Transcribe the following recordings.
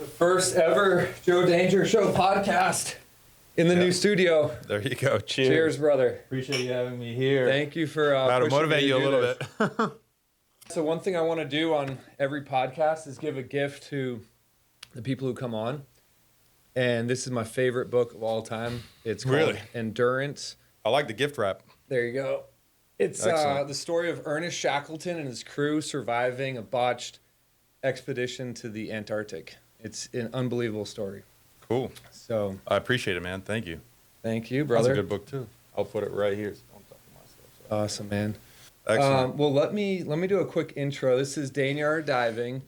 The first ever Joe Danger Show podcast in the new studio. There you go. Cheers. Cheers, brother. Appreciate you having me here. Thank you for How to pushing motivate me you a do little this. bit. So one thing I want to do on every podcast is give a gift to the people who come on. And this is my favorite book of all time. It's called Really? Endurance. I like the gift wrap. There you go. It's the story of Ernest Shackleton and his crew surviving a botched expedition to the Antarctic. It's an unbelievable story. Cool. So I appreciate it, man. Thank you. thank you, brother. That's a good book too. I'll put it right here. So I'm talking myself. So. Awesome, man. Excellent. Well, let me do a quick intro. This is Danyar Diving,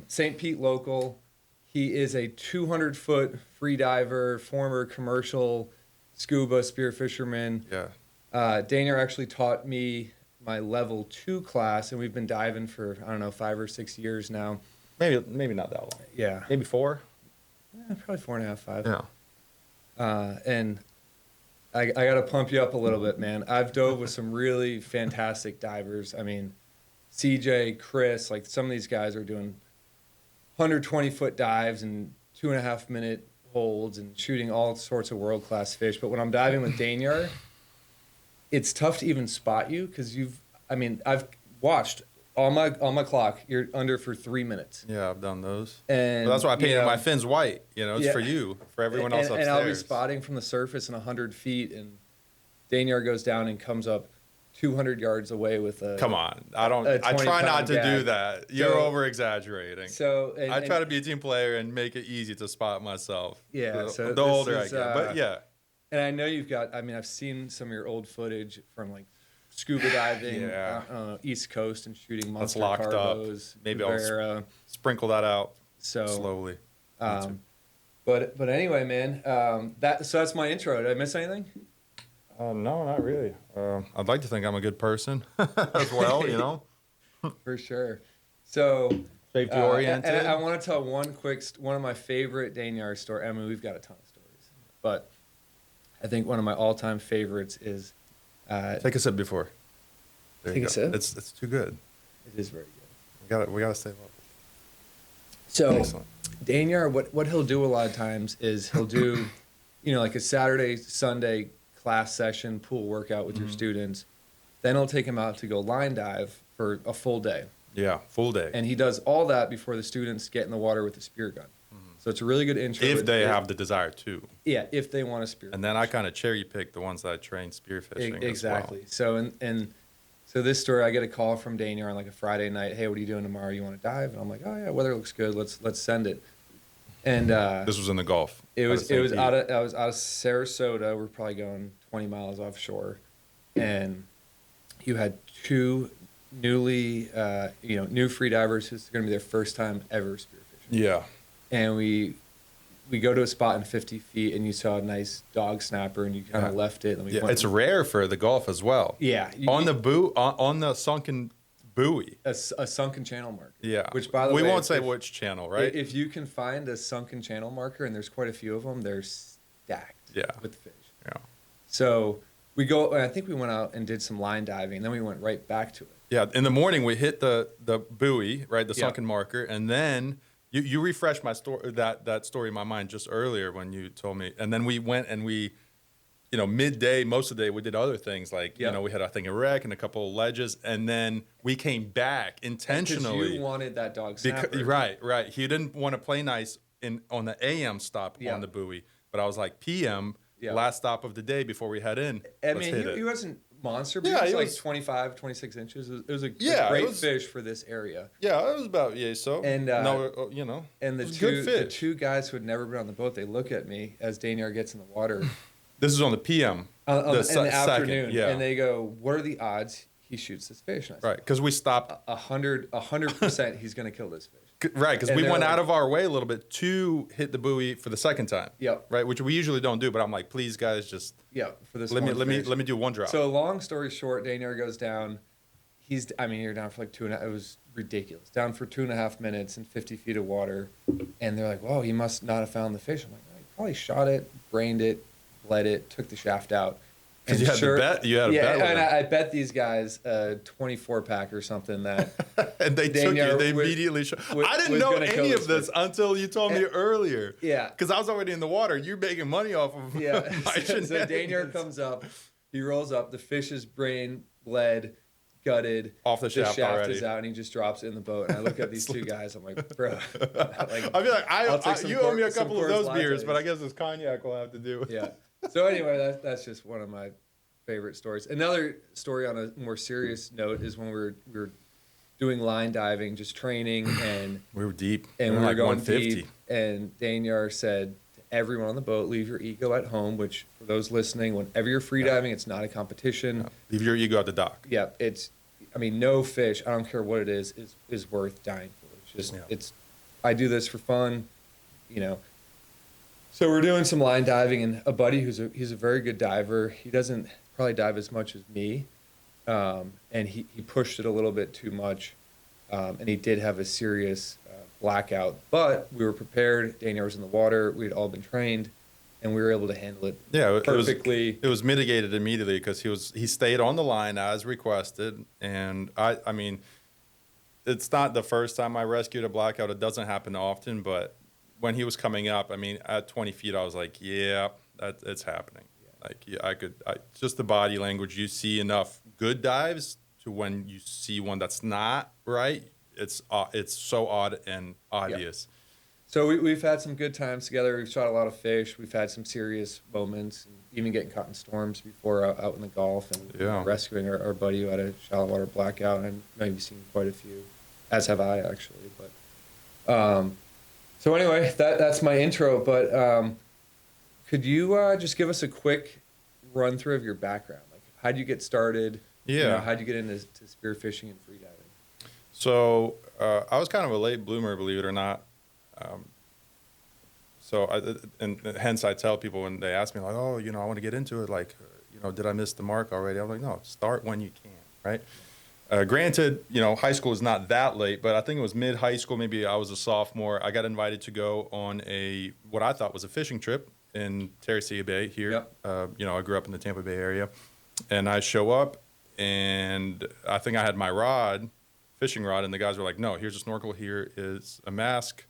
St. Pete local. He is a 200-foot free diver, former commercial scuba spear fisherman. Yeah. Danyar actually taught me my level 2 class, and we've been diving for, I don't know, 5 or 6 years now. Maybe not that long. Yeah. Maybe 4. Probably 4.5, 5. Yeah. And I got to pump you up a little bit, man. I've dove with some really fantastic divers. I mean, CJ, Chris, like some of these guys are doing 120-foot dives and 2.5-minute holds and shooting all sorts of world-class fish. But when I'm diving with Danyar, it's tough to even spot you because I've watched on my clock. You're under for 3 minutes. Yeah, I've done those. And But that's why I painted my fins white. You know, it's Yeah. for you, for everyone else upstairs. And I'll be spotting from the surface in 100 feet, and Danyar goes down and comes up 200 yards away with a. Come on, I try not to do that. You're over exaggerating. So I try to be a team player and make it easy to spot myself. Yeah. So the older I get, but yeah. And I know you've got. I mean, I've seen some of your old footage from like scuba diving, Yeah. East Coast, and shooting monster That's locked cargos. up. Maybe cubera. I'll sprinkle that out So slowly. But anyway, man, that's my intro. Did I miss anything? No, not really. I'd like to think I'm a good person as well, you know. For sure. So Safety oriented. And I want to tell one of my favorite Danyar stories. I mean, we've got a ton of stories, but I think one of my all-time favorites is. Take a sip before. There you Take a sip? It's too good. It is very good. We gotta stay local. So, Excellent. Danyar, what he'll do a lot of times is he'll do, like a Saturday, Sunday class session, pool workout with your students. Then he'll take them out to go line dive for a full day. Yeah, full day. And he does all that before the students get in the water with the spear gun. So it's a really good intro. If they have the desire to. Yeah, if they want to spear. And then I kind of cherry pick the ones that I train spearfishing. Exactly. As well. So so this story, I get a call from Danyar on like a Friday night. Hey, what are you doing tomorrow? You want to dive? And I'm like, oh yeah, weather looks good. Let's send it. And this was in the Gulf. I was out of Sarasota. We're probably going 20 miles offshore, and you had 2 newly new free divers who's going to be their first time ever spearfishing. Yeah. And we go to a spot in 50 feet, and you saw a nice dog snapper, and you kind of left it. And It's rare for the Gulf as well. Yeah. On the sunken buoy. A sunken channel marker. Yeah. Which, by the way, we won't say which channel, right? If you can find a sunken channel marker, and there's quite a few of them, they're stacked with fish. Yeah. So we go, and I think we went out and did some line diving, and then we went right back to it. Yeah. In the morning, we hit the buoy, right, the sunken marker, and then you refreshed my story, that story in my mind just earlier when you told me, and then we went and we, midday, most of the day, we did other things like, we had, I think, a wreck and a couple of ledges, and then we came back intentionally. Because you wanted that dog snapper. Right. He didn't want to play nice on the AM stop on the buoy, but I was like, PM, last stop of the day before we head in. I mean, he wasn't monster, but he was like 25, 26 inches. It was a great fish for this area. Yeah, it was about so. And and the two guys who had never been on the boat, they look at me as Danyar gets in the water. This is on the PM. In the afternoon. Yeah. And they go, what are the odds he shoots this fish? And I said, right, because we stopped. 100% he's going to kill this fish. Right, because we went out of our way a little bit to hit the buoy for the second time. Yep. Right, which we usually don't do, but I'm like, please, guys, just for this. Let me do one drop. So long story short, Danyar goes down. You're down for like 2.5. It was ridiculous. Down for 2.5 minutes in 50 feet of water, and they're like, "Whoa, he must not have found the fish." I'm like, "No, he probably shot it, brained it, bled it, took the shaft out." Because you had to bet. You had a bet with and them. I bet these guys a 24-pack or something that And they took you. They immediately showed. I didn't know any of this until you told me earlier. Yeah. Because I was already in the water. You're making money off of Yeah. my shenanigans. So Danyar comes up. He rolls up. The fish is brain, bled, gutted. Off the shaft already. Is out, and he just drops it in the boat. And I look at these two guys. I'm like, bro. I'll be like, you owe me a couple of those beers, but I guess this cognac will have to do. Yeah. So anyway, that's just one of my favorite stories. Another story on a more serious note is when we were doing line diving, just training, and we were deep. And we were like going 150. deep. And Danyar said to everyone on the boat, leave your ego at home, which for those listening, whenever you're freediving, it's not a competition. No. Leave your ego at the dock. Yeah, no fish, I don't care what it is worth dying for. It's just, I do this for fun, you know. So we're doing some line diving, and a buddy he's a very good diver. He doesn't probably dive as much as me, and he pushed it a little bit too much, and he did have a serious blackout. But we were prepared. Danyar was in the water. We'd all been trained, and we were able to handle it perfectly. It was mitigated immediately because he stayed on the line as requested, and I mean, it's not the first time I rescued a blackout. It doesn't happen often, but when he was coming up, I mean, at 20 feet, I was like, yeah, it's happening. Yeah. Like, just the body language. You see enough good dives to when you see one that's not right, it's so odd and obvious. Yeah. So we've had some good times together. We've shot a lot of fish. We've had some serious moments, and even getting caught in storms before out in the Gulf, and rescuing our buddy who had a shallow water blackout. And I've maybe seen quite a few, as have I actually. But so anyway, that's my intro. But could you just give us a quick run through of your background? Like, how'd you get started? Yeah. You know, how'd you get into spearfishing and freediving? So I was kind of a late bloomer, believe it or not. And hence I tell people when they ask me, like, oh, you know, I want to get into it, like, you know, did I miss the mark already? I'm like, no, start when you can, right? Granted, you know, high school is not that late, but I think it was mid-high school, maybe I was a sophomore. I got invited to go on what I thought was a fishing trip in Terracea Bay here. Yep. You know, I grew up in the Tampa Bay area. And I show up, and I think I had my fishing rod, and the guys were like, no, here's a snorkel, here is a mask,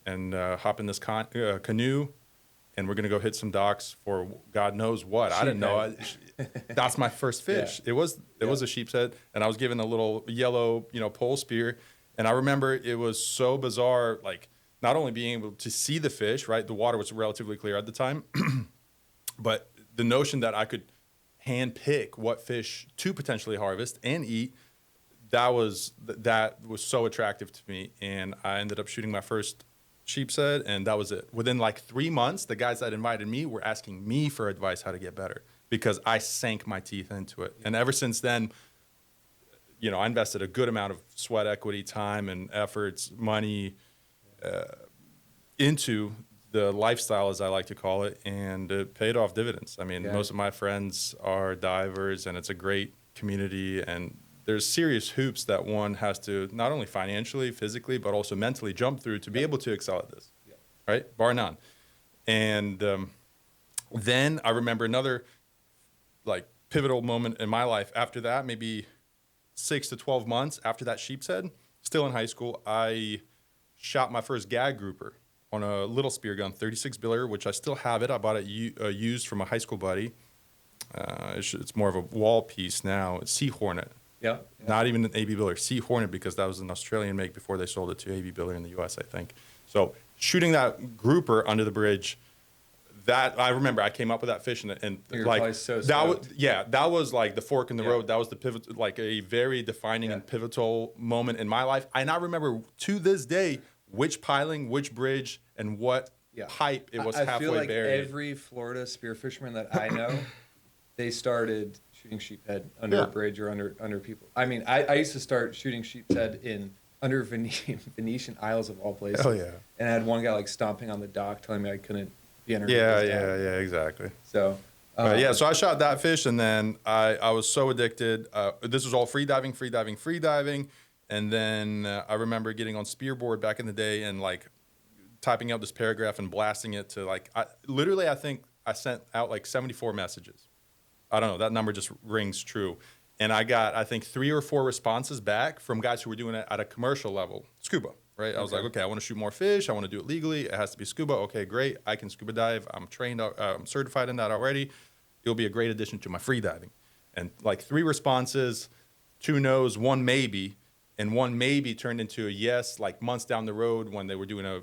and hop in this canoe, and we're going to go hit some docks for God knows what. I didn't know. That's my first fish. Yeah. It was a sheep's head, and I was given a little yellow, you know, pole spear. And I remember it was so bizarre, like not only being able to see the fish, right? The water was relatively clear at the time, but the notion that I could hand pick what fish to potentially harvest and eat, that was so attractive to me. And I ended up shooting my first sheep's head, and that was it. Within like 3 months, the guys that invited me were asking me for advice how to get better because I sank my teeth into it. And ever since then, you know, I invested a good amount of sweat equity, time and efforts, money into the lifestyle, as I like to call it, and it paid off dividends. I mean, most of my friends are divers, and it's a great community, and there's serious hoops that one has to not only financially, physically, but also mentally jump through to be able to excel at this, right? Bar none. And then I remember another like pivotal moment in my life after that, maybe 6 to 12 months after that sheep's head, still in high school, I shot my first gag grouper on a little spear gun, 36 biller, which I still have it. I bought it used from a high school buddy. It's more of a wall piece now. It's Sea Hornet. Yeah. Not even an AB Biller, Sea Hornet, because that was an Australian make before they sold it to AB Biller in the US, I think. So shooting that grouper under the bridge, that I remember I came up with that fish, and like so that was like the fork in the road. That was the pivot, like a very defining and pivotal moment in my life. And I remember to this day which piling, which bridge, and what pipe it was halfway buried. I feel like every Florida spear fisherman that I know, they started shooting sheephead under a bridge or under people. I mean, I used to start shooting sheephead under Venetian Isles of all places. Oh yeah. And I had one guy like stomping on the dock telling me I couldn't be underneath. Yeah, exactly. So so I shot that fish, and then I was so addicted. This was all freediving. And then I remember getting on Spearboard back in the day and like typing out this paragraph and blasting it to like, I think I sent out like 74 messages. I don't know, that number just rings true. And I got, I think, 3 or 4 responses back from guys who were doing it at a commercial level, scuba, right? I was like, okay, I want to shoot more fish. I want to do it legally. It has to be scuba. Okay, great. I can scuba dive. I'm trained, I'm certified in that already. It'll be a great addition to my free diving. And like 3 responses, 2 no's, 1 maybe, and 1 maybe turned into a yes, like months down the road when they were doing a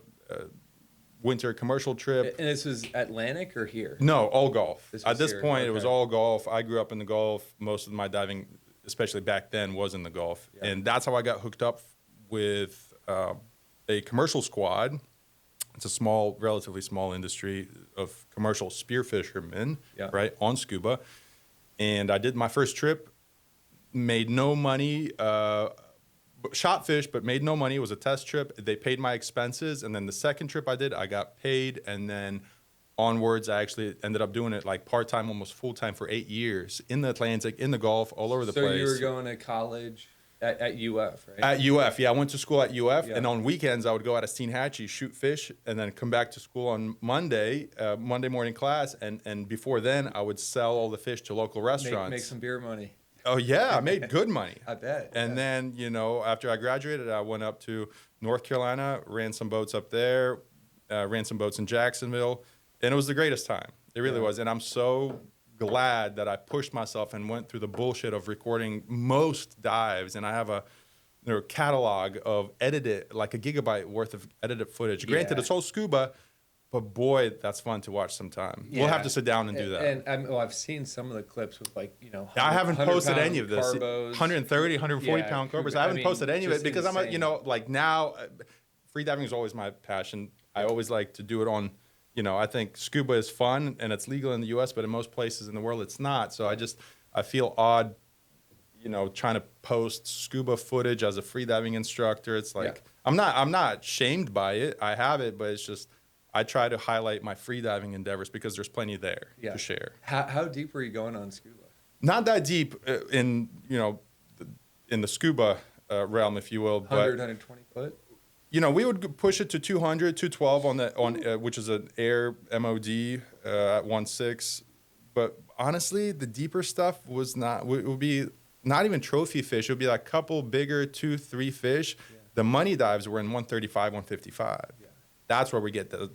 winter commercial trip. And this was Atlantic or here? No, all golf. At this here. point, it was Okay. all golf. I grew up in the Gulf. Most of my diving, especially back then, was in the Gulf. Yeah. And that's how I got hooked up with a commercial squad. It's a small, relatively small industry of commercial spear fishermen, Yeah. right, on scuba. And I did my first trip, made no money, shot fish, but made no money. It was a test trip. They paid my expenses. And then the second trip I did, I got paid. And then onwards, I actually ended up doing it like part-time, almost full-time for 8 years in the Atlantic, in the Gulf, all over the place. So you were going to college at UF, right? At UF, yeah. I went to school at UF, Yeah. and on weekends I would go out of Steenhatchee, shoot fish, and then come back to school on Monday morning class. And before then, I would sell all the fish to local restaurants. Make some beer money. Oh yeah, I made good money. I bet. And then, you know, after I graduated, I went up to North Carolina, ran some boats up there, ran some boats in Jacksonville, and it was the greatest time. It really was. And I'm so glad that I pushed myself and went through the bullshit of recording most dives. And I have a catalog of edited, like a gigabyte worth of edited footage. Granted, Yeah. it's all scuba, but boy, that's fun to watch sometime. We'll have to sit down and do that. And I've seen some of the clips with like, you know, I haven't 100 posted pound any of this. carbos. 130, 140 Yeah, pound cobras. I I haven't mean, posted any of just it because I'm, insane. you know, like now, free diving is always my passion. I always like to do it on, you know, I think scuba is fun and it's legal in the U.S., but in most places in the world it's not. So I feel odd, you know, trying to post scuba footage as a free diving instructor. It's like, I'm not shamed by it. I have it, but it's just, I try to highlight my free diving endeavors because there's plenty there to share. How deep were you going on scuba? Not that deep in, you know, in the scuba realm, if you will. 100, But 120 foot? you know, we would push it to 200, 212 on which is an air MOD at 1.6. But honestly, the deeper stuff was not. It would be not even trophy fish. It would be like a couple bigger 2, 3 fish. Yeah. The money dives were in 135, 155. Yeah. That's where we get the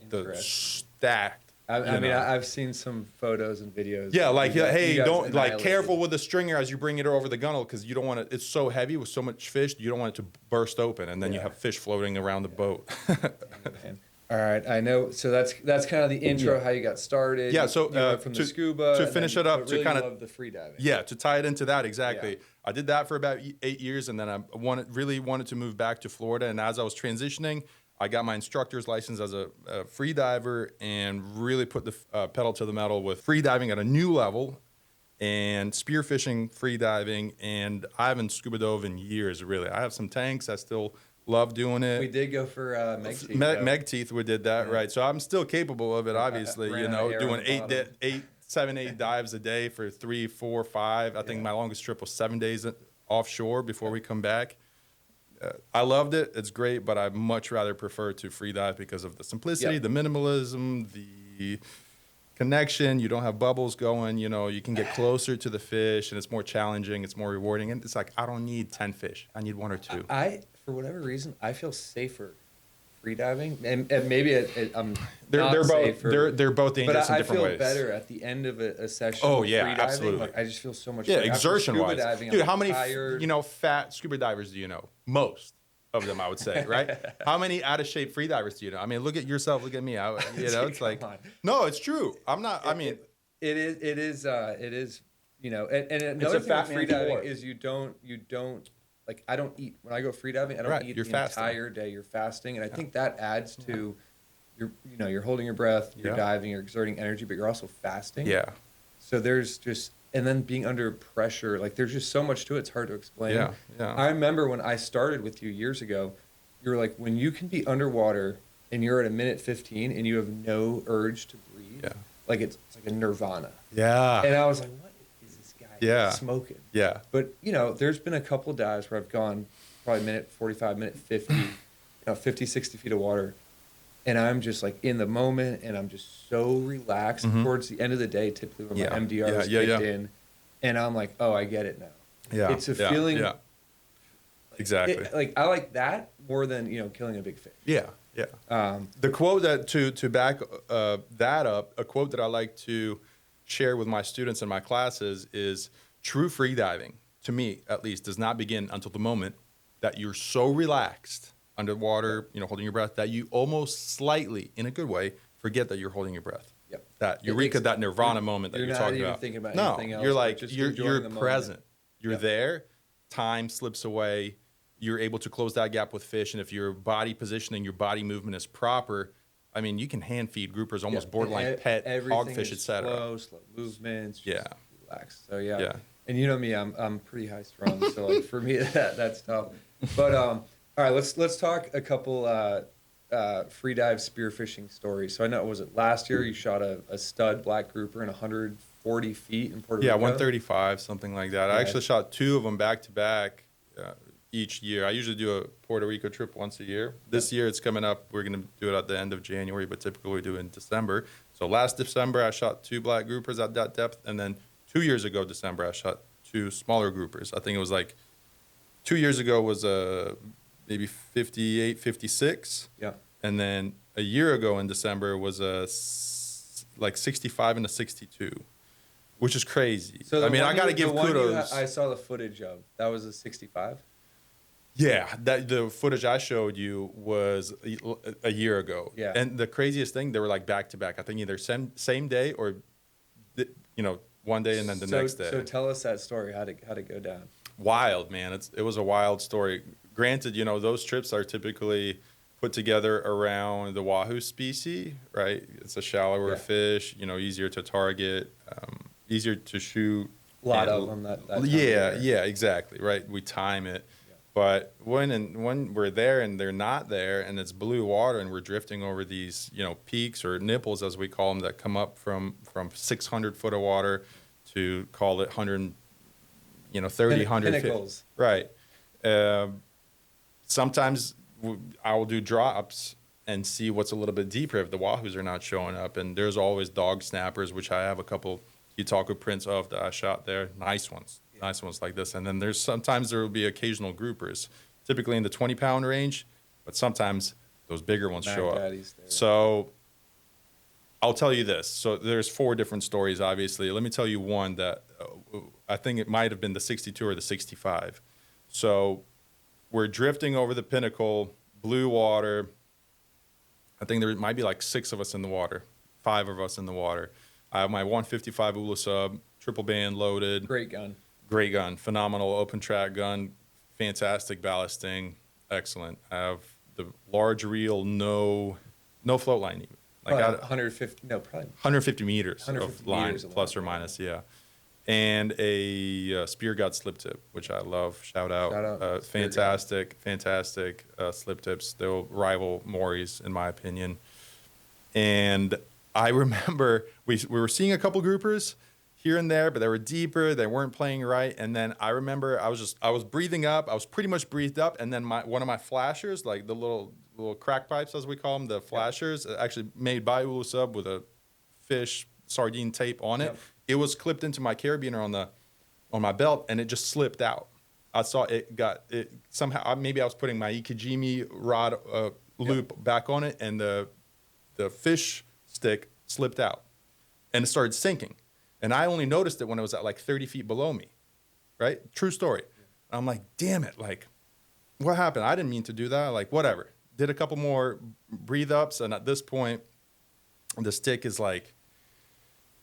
stacked. I mean, I've seen some photos and videos. Yeah, like, You guys- hey, you guys don't, like, annihilated. careful with the stringer as you bring it over the gunnel because you don't want it, it's so heavy with so much fish, you don't want it to burst open and then you Yeah. have fish floating around the boat. Man. All right, I know. So that's kind of the intro, how you got started. Yeah, so, you went from the scuba to and finish then it up, but to really kinda- love the free diving. Yeah, to tie it into that, exactly. Yeah. I did that for about 8 years and then I really wanted to move back to Florida. And as I was transitioning, I got my instructor's license as a free diver and really put the pedal to the metal with free diving at a new level and spearfishing, free diving. And I haven't scuba dove in years, really. I have some tanks. I still love doing it. We did go for Meg Teeth. Meg teeth, we did that, Yeah. right? So I'm still capable of it, obviously. ran You out know, of air doing on the bottom. 7, 8 dives a day for 3, 4, 5. I think my longest trip was 7 days offshore before we come back. I loved it. It's great, but I much rather prefer to free dive because of the simplicity, the minimalism, the connection. You don't have bubbles going. You know, you can get closer to the fish, and it's more challenging. It's more rewarding. And it's like, I don't need 10 fish. I need 1 or 2. I for whatever reason, I feel safer free diving, and maybe I'm They're not both safer, they're both but dangerous in I different feel ways. better at the end of a session. Oh, with yeah, free diving. absolutely. Like, I just feel so much Yeah, better. After exertion scuba wise, diving, dude. I'm How many tired. fat scuba divers do you know? Most of them, I would say, right? How many out of shape free divers do you know? I mean, look at yourself. Look at me. You know, it's like, Come on. no, it's true. I'm not. I mean, It is. You know, and another a thing fat with free man's diving sport. is you don't like, I don't eat when I go free diving. I don't Right, eat you're the fasting. entire day. You're fasting, and I think that adds to you're holding your breath, you're Yeah. diving, you're exerting energy, but you're also fasting. yeah, So there's just, and then being under pressure, like there's just so much to it. It's hard to explain. Yeah, yeah. I remember when I started with you years ago, you were like, when you can be underwater and you're at a minute 15 and you have no urge to breathe, Yeah. like it's like a nirvana. yeah, And I was like, what is this guy Yeah. smoking? yeah. But, you know, there's been a couple dives where I've gone probably minute 45, minute 50, 50, 60 feet of water. And I'm just like in the moment and I'm just so relaxed. Towards the end of the day, typically when my MDR is kicked in, and I'm like, oh, I get it now. Yeah. It's a feeling. Yeah. Exactly. Like I like that more than killing a big fish. Yeah. Yeah. The quote that to back that up, a quote that I like to share with my students in my classes is true freediving, to me at least, does not begin until the moment that you're so relaxed underwater, holding your breath, that you almost slightly, in a good way, forget that you're holding your breath. Yep. That eureka, that nirvana moment that you're talking about. Thinking about no, anything else, you're like, just you're the present. moment. You're Yep. there. Time slips away. You're able to close that gap with fish. And if your body positioning, your body movement is proper, I mean, you can hand feed groupers, almost borderline pet hogfish, etc. Slow movements. Yeah. Relax. So yeah. Yeah. And you know me, I'm pretty high strung, so like for me that's tough. But all right, let's talk a couple free dive spearfishing stories. So I know, was it last year you shot a stud black grouper in 140 feet in Puerto Rico? Yeah, 135, something like that. Yeah. I actually shot 2 of them back to back each year. I usually do a Puerto Rico trip once a year. This year it's coming up. We're going to do it at the end of January, but typically we do it in December. So last December I shot 2 black groupers at that depth, and then 2 years ago December I shot 2 smaller groupers. I think it was like 2 years ago was maybe 58, 56. Yeah. And then a year ago in December was like 65 and a 62, which is crazy. So I mean, I got to give kudos. I saw the footage of. That was a 65? Yeah, the footage I showed you was a year ago. Yeah. And the craziest thing, they were like back to back. I think either same day or, one day and then the next day. So tell us that story. How'd it go down? Wild, man. It was a wild story. Granted, those trips are typically put together around the wahoo species, right? It's a shallower fish, easier to target, easier to shoot. A lot of them that time of yeah, year. exactly, right? We time it. Yeah. But when we're there and they're not there and it's blue water and we're drifting over these, peaks or nipples, as we call them, that come up from 600 foot of water to call it 100, 30, 150. Pinnacles. Right. Sometimes I will do drops and see what's a little bit deeper if the wahoos are not showing up. And there's always dog snappers, which I have a couple Utaku prints of that I shot there. Nice ones like this. And then sometimes there will be occasional groupers, typically in the 20-pound range, but sometimes those bigger ones show up. So I'll tell you this. So there's 4 different stories, obviously. Let me tell you one that I think it might have been the 62 or the 65. So we're drifting over the pinnacle, blue water. I think there might be like 6 of us in the water, 5 of us in the water. I have my 155 elusive, triple band loaded. Great gun. Great gun. Phenomenal open track gun. Fantastic ballasting. Excellent. I have the large reel, no float line even. Like 150, no, probably 150 meters 150 of line, meters plus or minus, yeah. And a spear gut slip tip, which I love. Shout out. Fantastic slip tips. They'll rival Maury's, in my opinion. And I remember we were seeing a couple groupers here and there, but they were deeper. They weren't playing right. And then I remember I was breathing up. I was pretty much breathed up. And then one of my flashers, like the little crack pipes, as we call them, the flashers, actually made by Ulusub with a fish sardine tape on it. Yep. It was clipped into my carabiner on my belt, and it just slipped out. I saw it somehow. Maybe I was putting my Ikejimi rod loop back on it, and the fish stick slipped out, and it started sinking. And I only noticed it when it was at like 30 feet below me, right? True story. And I'm like, damn it, like, what happened? I didn't mean to do that. Like, whatever. Did a couple more breathe ups, and at this point, the stick is like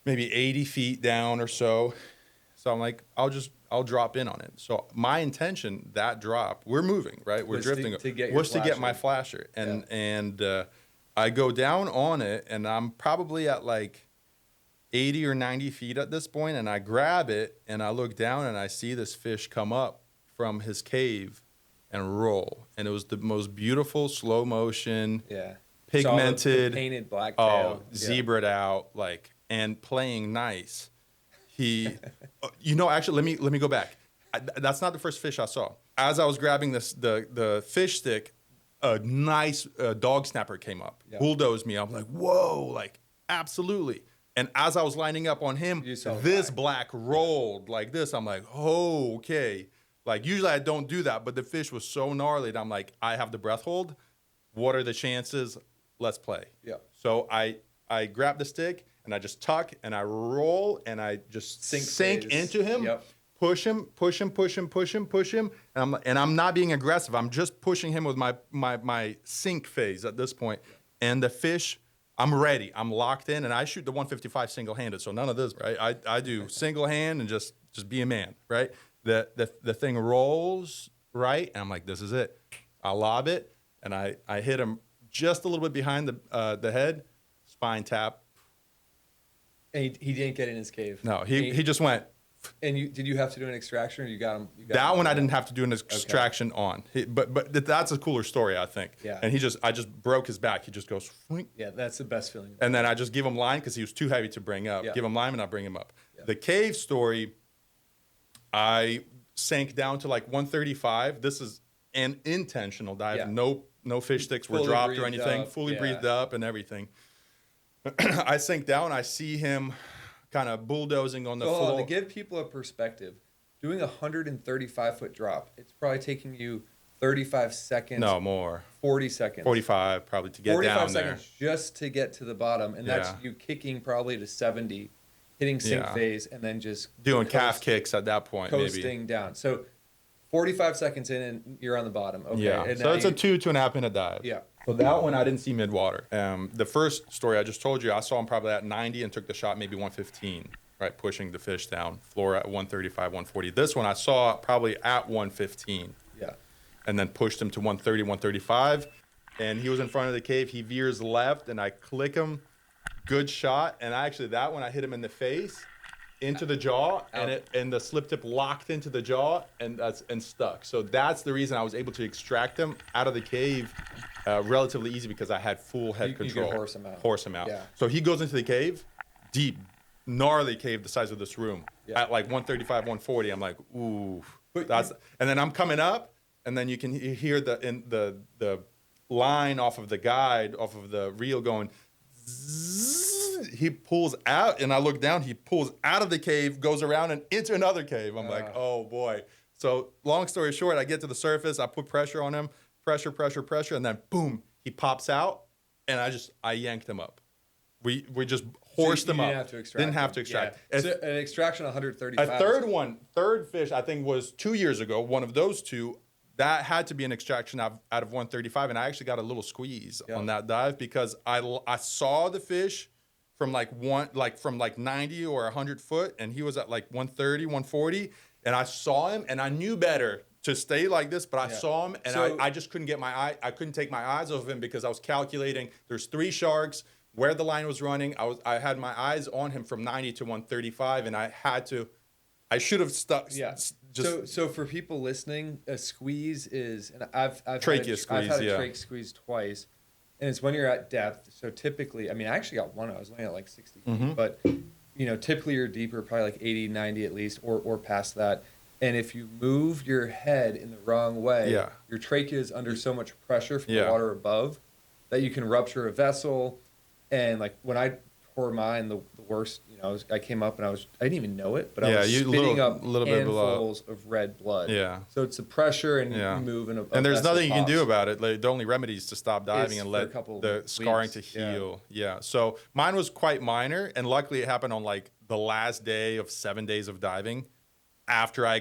maybe 80 feet down or so. So I'm like, I'll drop in on it. So my intention, that drop, we're moving, right? We're drifting. To get my flasher. And I go down on it, and I'm probably at like 80 or 90 feet at this point, and I grab it, and I look down, and I see this fish come up from his cave and roll. And it was the most beautiful slow motion, pigmented, the painted black tail. Zebraed out, like, and playing nice. He, actually, let me go back. That's not the first fish I saw. As I was grabbing the fish stick, a nice dog snapper came up, bulldozed me. I'm like, whoa, like, absolutely. And as I was lining up on him, this black rolled like this. I'm like, oh, okay. Like, usually I don't do that, but the fish was so gnarly that I'm like, I have the breath hold. What are the chances? Let's play. Yeah. So I grab the stick and I just tuck and I roll and I just sink into him. Yep. Push him, and I'm not being aggressive. I'm just pushing him with my sink phase at this point. And the fish, I'm ready. I'm locked in, and I shoot the 155 single-handed. So none of this, right? I do single hand and just be a man, right? The thing rolls right, and I'm like, this is it. I lob it, and I hit him just a little bit behind the head, spine tap. And he didn't get in his cave. No, he just went. And did you have to do an extraction, or you got him? That one I didn't have to do an extraction on. But that's a cooler story, I think. Yeah. And I just broke his back. He just goes. Fwink. Yeah, that's the best feeling. And then I just give him line because he was too heavy to bring up. Yeah. Give him line and I bring him up. Yeah. The cave story, I sank down to like 135. This is an intentional dive. Yeah. No fish sticks were Fully dropped or breathed anything. up. Fully Yeah. breathed up and everything. I sink down. I see him kind of bulldozing on the floor. To give people a perspective, doing a 135-foot drop, it's probably taking you 35 seconds. No, more. 40 seconds. 45 probably to get 45 down seconds just to get to the bottom, and that's you kicking probably to 70, hitting sink phase, and then just doing calf kicks at that point, coasting maybe. down. So 45 seconds in, and you're on the bottom. Okay. Yeah. And So it's a 2.5 minute dive. Yeah. So that one I didn't see midwater. The first story I just told you, I saw him probably at 90 and took the shot maybe 115, right, pushing the fish down, floor at 135, 140. This one I saw probably at 115. Yeah. And then pushed him to 130, 135. And he was in front of the cave. He veers left, and I click him. Good shot. And that one I hit him in the face, into the jaw, and the slip tip locked into the jaw and stuck. So that's the reason I was able to extract him out of the cave relatively easy, because I had full head control. You could horse him out. Yeah. Yeah. So he goes into the cave, deep, gnarly cave the size of this room, at like 135, 140. I'm like, ooh, and then I'm coming up, and then you can hear the line off of the guide, off of the reel going. Zzz, he pulls out, and I look down. He pulls out of the cave, goes around and into another cave. I'm like, oh boy. So long story short, I get to the surface. I put pressure on him, pressure, and then boom, he pops out, and I yanked him up. We just horsed him up. Didn't have to extract. Yeah. So an extraction 135. A third fish, I think was 2 years ago. One of those two, that had to be an extraction out of 135, and I actually got a little squeeze on that dive, because I saw the fish from like 90 or 100 foot, and he was at like 130, 140, and I saw him, and I knew better to stay like this, but I saw him, and I just couldn't get I couldn't take my eyes off him, because I was calculating there's 3 sharks, where the line was running. I had my eyes on him from 90 to 135, and I should have stuck. Yeah. So for people listening, a squeeze is, and I've had a trach squeeze twice, and it's when you're at depth. So typically, I mean, I actually got one. I was only at like 60 feet, but typically you're deeper, probably like 80, 90 at least, or past that. And if you move your head in the wrong way, your trachea is under so much pressure from the water above that you can rupture a vessel. And like when I tore mine, the worst, I came up and I didn't even know it, but I was spitting up handfuls of red blood. Yeah. So it's the pressure, and you move in and there's nothing you can do about it. Like, the only remedy is to stop diving and let the scarring to heal. Yeah. So mine was quite minor, and luckily it happened on like the last day of 7 days of diving. After I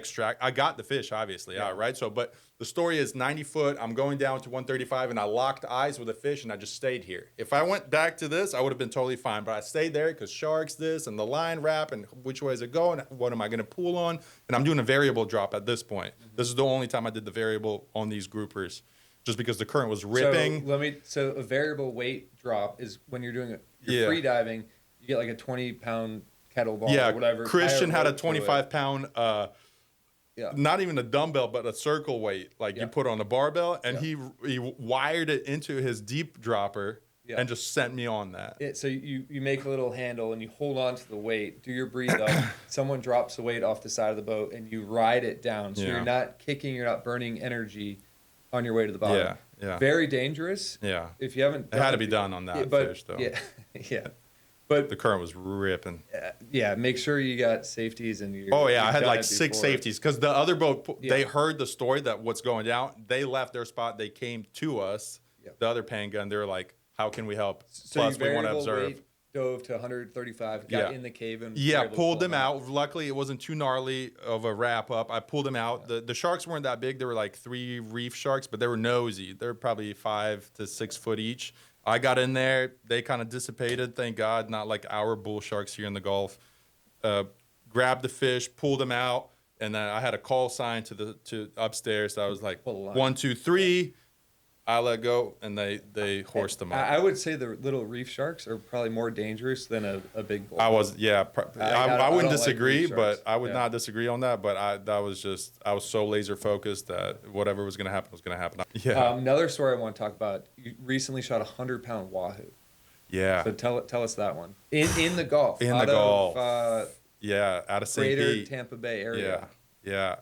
got the fish, obviously, right? So, but the story is 90 foot, I'm going down to 135, and I locked eyes with a fish, and I just stayed here. If I went back to this, I would have been totally fine, but I stayed there because sharks this, and the line wrap, and which way is it going, what am I going to pull on? And I'm doing a variable drop at this point. This is the only time I did the variable on these groupers, just because the current was ripping. So a variable weight drop is when you're doing free diving, you get like a 20-pound kettlebell or whatever. Christian had a 25-pound, not even a dumbbell, but a circle weight, like you put on a barbell, and he wired it into his deep dropper and just sent me on that. So you make a little handle, and you hold on to the weight, do your breathe up, someone drops the weight off the side of the boat, and you ride it down. So you're not kicking, you're not burning energy on your way to the bottom. Yeah. Very dangerous. Yeah. If you haven't it had to be done on that fish, though. Yeah. But the current was ripping. yeah, make sure you got safeties and Oh yeah, I had like 6 safeties because the other boat, they heard the story that what's going down. They left their spot. They came to us, the other pan gun. They were like, how can we help? So Plus, you we want to variable observe. weight dove to 135, got in the cave and pulled them out. Luckily, it wasn't too gnarly of a wrap up. I pulled them out. The sharks weren't that big. They were like 3 reef sharks, but they were nosy. They're probably 5 to 6 foot each. I got in there. They kind of dissipated. Thank God, not like our bull sharks here in the Gulf. Grabbed the fish, pulled them out, and then I had a call sign to upstairs. So I was like, 1, 2, 3. I let go, and they horsed them up. I would say the little reef sharks are probably more dangerous than a big bull. I wouldn't disagree, like but I would not disagree on that. But I was so laser focused that whatever was going to happen was going to happen. Yeah. Another story I want to talk about. You recently shot a 100-pound wahoo. Yeah. So tell us that one in the Gulf. Out of St. Greater Pete, Tampa Bay area. Yeah.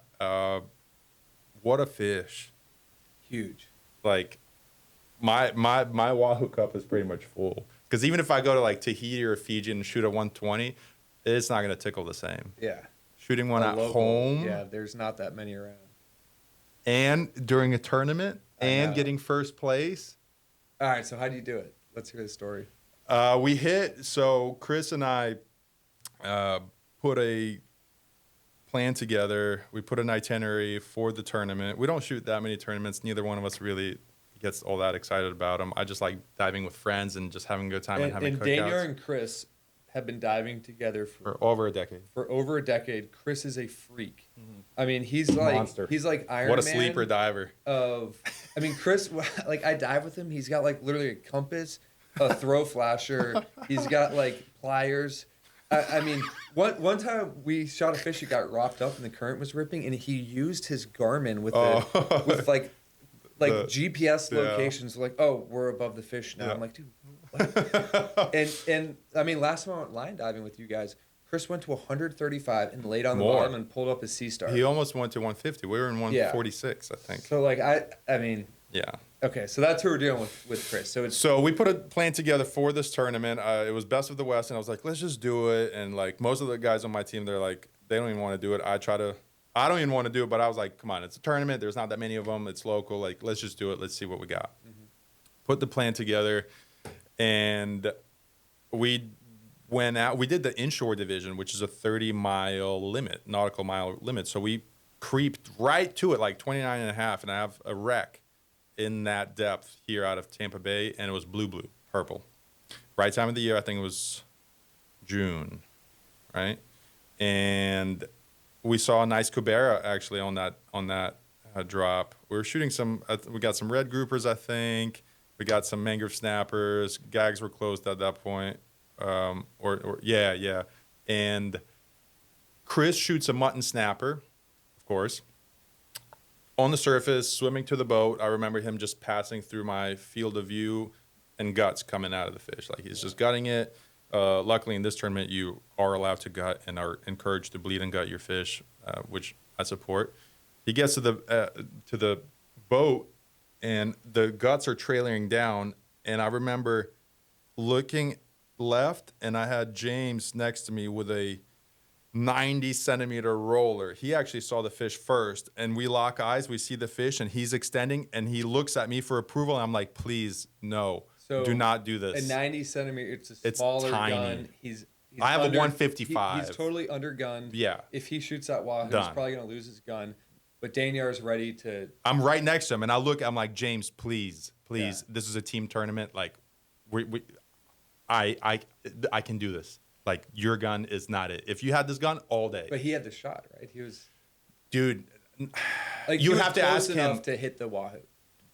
What a fish! Huge. Like my wahoo cup is pretty much full because even if I go to like Tahiti or Fiji and shoot a 120, it's not going to tickle the same. Yeah. Shooting one at home. Yeah, there's not that many around. And during a tournament and getting first place. All right, so how do you do it? Let's hear the story. So Chris and I put a plan together. We put an itinerary for the tournament. We don't shoot that many tournaments. Neither one of us really gets all that excited about them. I just like diving with friends and just having a good time and having cookouts. And Danyar and Chris have been diving together for over a decade. For over a decade. Chris is a freak. Mm-hmm. I mean, he's like monster. He's like Iron Man. What a sleeper diver. Chris, like I dive with him. He's got like literally a compass, a throw flasher. He's got like pliers. I mean, one time we shot a fish that got rocked up and the current was ripping, and he used his Garmin with GPS locations. Like, oh, we're above the fish now. I'm like, dude, what? and I mean, last time I went line diving with you guys, Chris went to 135 and laid on the bottom and pulled up his sea star. He almost went to 150. We were in 146, I think. So like I mean. Yeah. Okay, so that's who we're dealing with Chris. So we put a plan together for this tournament. It was best of the West, and I was like, let's just do it. And like most of the guys on my team, they're like, they don't even want to do it. I don't even want to do it, but I was like, come on, it's a tournament. There's not that many of them. It's local. Like, let's just do it. Let's see what we got. Mm-hmm. Put the plan together, and we went out. We did the inshore division, which is a 30-mile limit, nautical mile limit. So we creeped right to it, like 29 and a half, and I have a wreck in that depth here out of Tampa Bay, and it was blue, purple. Right time of the year, I think it was June, right? And we saw a nice cubera actually on that drop. We were shooting we got some red groupers, I think. We got some mangrove snappers. Gags were closed at that point. Yeah. And Chris shoots a mutton snapper, of course. On the surface, swimming to the boat, I remember him just passing through my field of view and guts coming out of the fish. Like he's just gutting it. Luckily, in this tournament, you are allowed to gut and are encouraged to bleed and gut your fish, which I support. He gets to the boat, and the guts are trailing down. And I remember looking left, and I had James next to me with a 90-centimeter roller. He actually saw the fish first, and we lock eyes. We see the fish, and he's extending, and he looks at me for approval. And I'm like, please, no, do not do this. A 90-centimeter, it's a smaller gun. I have a 155. He's totally undergunned. Yeah. If he shoots that wahoo, he's probably going to lose his gun. But Danyar is ready to. I'm right next to him, and I'm like, James, please, this is a team tournament. Like, I can do this. Like, your gun is not it. If you had this gun all day. But he had the shot, right? He was. Dude, like you have to ask him to hit the wahoo.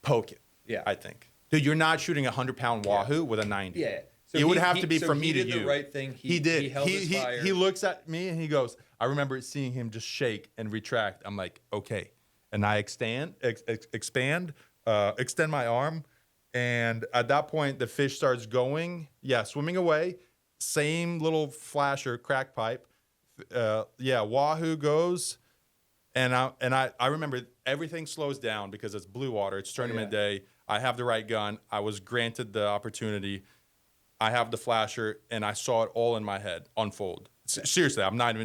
Poke it. Yeah. I think. Dude, you're not shooting a 100-pound wahoo with a 90. Yeah. So it would have to be from me to you. He did the right thing. He did. He held his fire. He looks at me and he goes, I remember seeing him just shake and retract. I'm like, okay. And I extend my arm. And at that point, the fish starts swimming away. Same little flasher, crack pipe. Wahoo goes. And I remember everything slows down because it's blue water. It's tournament day. I have the right gun. I was granted the opportunity. I have the flasher, and I saw it all in my head unfold. Seriously, I'm not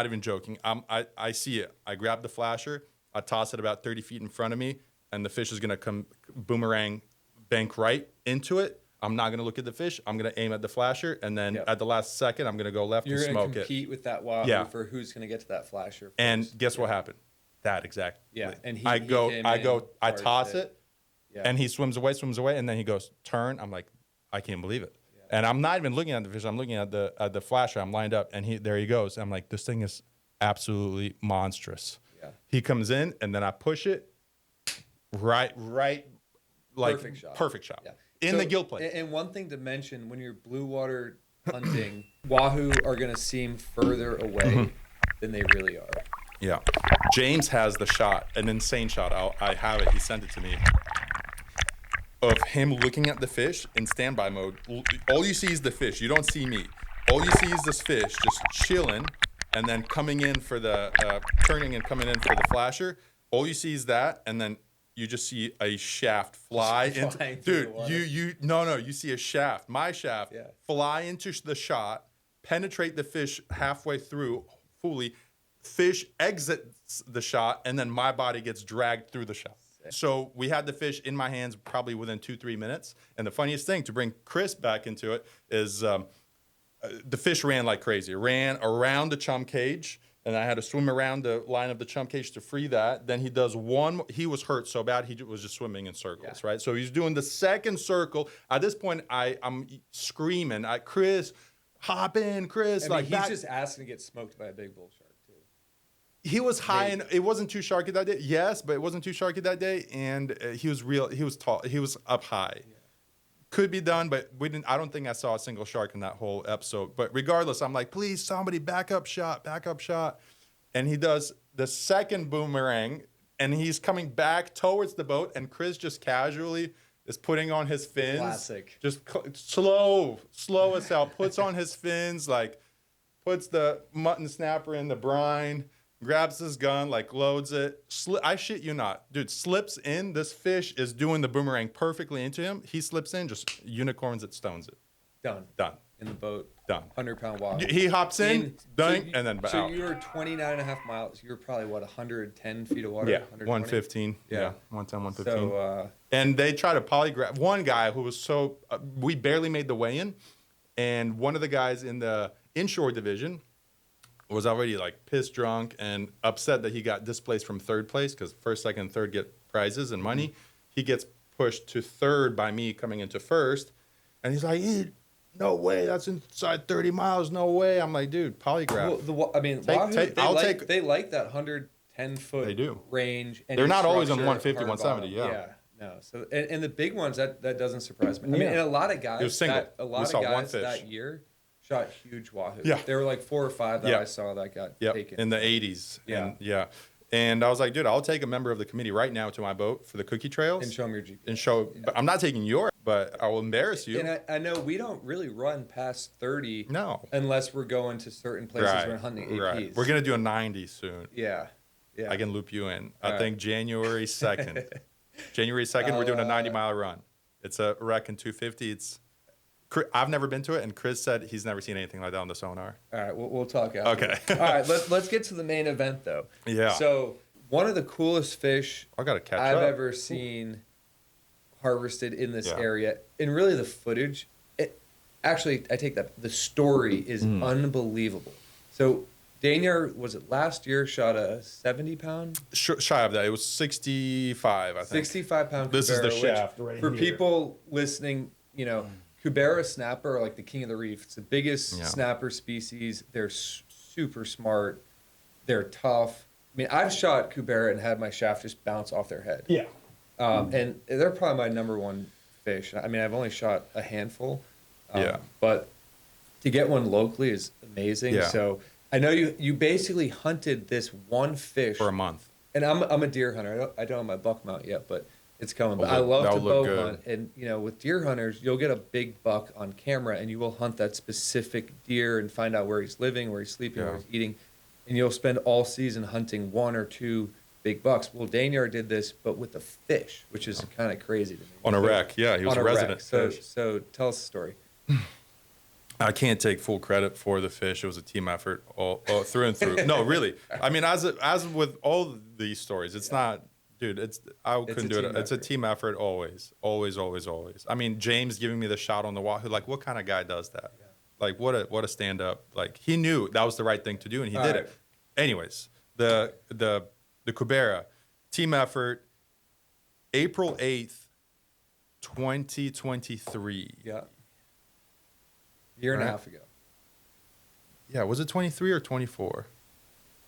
even joking. I see it. I grab the flasher, I toss it about 30 feet in front of me, and the fish is gonna come boomerang bank right into it. I'm not gonna look at the fish. I'm gonna aim at the flasher, and then at the last second, I'm gonna go left and smoke it. You're gonna compete with that wahoo for who's gonna get to that flasher first. And guess what happened? That exactly. Yeah, and I toss it, and he swims away, and then he goes turn. I'm like, I can't believe it. Yeah. And I'm not even looking at the fish. I'm looking at the flasher. I'm lined up, and there he goes. I'm like, this thing is absolutely monstrous. Yeah. He comes in, and then I push it right, like perfect shot. Yeah. In the gill plate. And one thing to mention, when you're blue water hunting, wahoo are going to seem further away than they really are. Yeah. James has the shot, an insane shot. I have it. He sent it to me. Of him looking at the fish in standby mode. All you see is the fish. You don't see me. All you see is this fish just chilling and then coming in for the, turning and coming in for the flasher. All you see is that, and then you just see a shaft fly into, dude, you see a shaft, my shaft, fly into the shot, penetrate the fish halfway through fully, fish exits the shot, and then my body gets dragged through the shot. So we had the fish in my hands probably within 2-3 minutes. And the funniest thing, to bring Chris back into it, is the fish ran like crazy. It ran around the chum cage, and I had to swim around the line of the chum cage to free that. Then he does one. He was hurt so bad, he was just swimming in circles, right? So he's doing the second circle. At this point, I'm screaming, Chris, hop in, Chris. I mean, he's just asking to get smoked by a big bull shark, too. He was high, and it wasn't too sharky that day. Yes, but it wasn't too sharky that day, and he was real. He was tall. He was up high. Yeah. Could be done, but we didn't. I don't think I saw a single shark in that whole episode. But regardless, I'm like, please, somebody, backup shot. And he does the second boomerang, and he's coming back towards the boat, and Chris just casually is putting on his fins. Classic. Just slow as hell. Puts on his fins, like puts the mutton snapper in the brine. Grabs his gun, like loads it. I shit you not. Dude, slips in. This fish is doing the boomerang perfectly into him. He slips in, just unicorns it, stones it. Done. In the boat. Done. 100-pound wahoo. He hops in, and then so out. you were 29.5 miles. You were probably, 110 feet of water? Yeah, 115. Yeah, 110, 115. So, and they try to polygraph. One guy who was so... we barely made the weigh-in, and one of the guys in the inshore division was already like pissed drunk and upset that he got displaced from third place, because first, second, and third get prizes and money. He gets pushed to third by me coming into first. And he's like, no way, that's inside 30 miles, no way. I'm like, dude, polygraph. Well, they like that 110-foot range. And they're not always on 150, 170, yeah. No. So and the big ones, that doesn't surprise me. I mean, and a lot of guys, it was single. That year shot huge wahoo. Yeah. There were like 4 or 5 that I saw that got taken. In the 80s. Yeah. And I was like, dude, I'll take a member of the committee right now to my boat for the cookie trails. And show them your GPS. But I'm not taking yours, but I will embarrass you. And I know we don't really run past 30 unless we're going to certain places we're hunting APs. Right. We're going to do a 90 soon. Yeah. I can loop you in. I think January 2nd. January 2nd, we're doing a 90-mile run. It's a wreck in 250. I've never been to it, and Chris said he's never seen anything like that on the sonar. All right, we'll talk after. Okay. All right, let's get to the main event, though. Yeah. So one of the coolest fish I've ever seen harvested in this area, and really the footage, actually, I take that. The story is unbelievable. So Danyar, was it last year, shot a 70-pound? Shy of that. It was 65, I think. 65-pound This is the shaft right here. For people listening, cubera snapper are like the king of the reef. It's the biggest snapper species. They're super smart. They're tough. I mean, I've shot cubera and had my shaft just bounce off their head. Yeah. And they're probably my number one fish. I mean, I've only shot a handful. But to get one locally is amazing. Yeah. So I know you basically hunted this one fish for a month. And I'm a deer hunter. I don't have my buck mount yet, but it's coming. But I love to bow hunt. And, with deer hunters, you'll get a big buck on camera, and you will hunt that specific deer and find out where he's living, where he's sleeping, where he's eating. And you'll spend all season hunting 1 or 2 big bucks. Well, Danyar did this, but with a fish, which is kind of crazy to me. On a wreck, he was a resident fish. So tell us the story. I can't take full credit for the fish. It was a team effort all through and through. No, really. I mean, as with all these stories, it's not, dude. I couldn't do it. It's a team effort always, always, always, always. I mean, James giving me the shot on the wahoo. Like, what kind of guy does that? Yeah. Like, what a stand up. Like, he knew that was the right thing to do, and he did it. Anyways, the cubera team effort, April 8th, 2023. Yeah. Year and a half ago. Yeah, was it 23 or 24?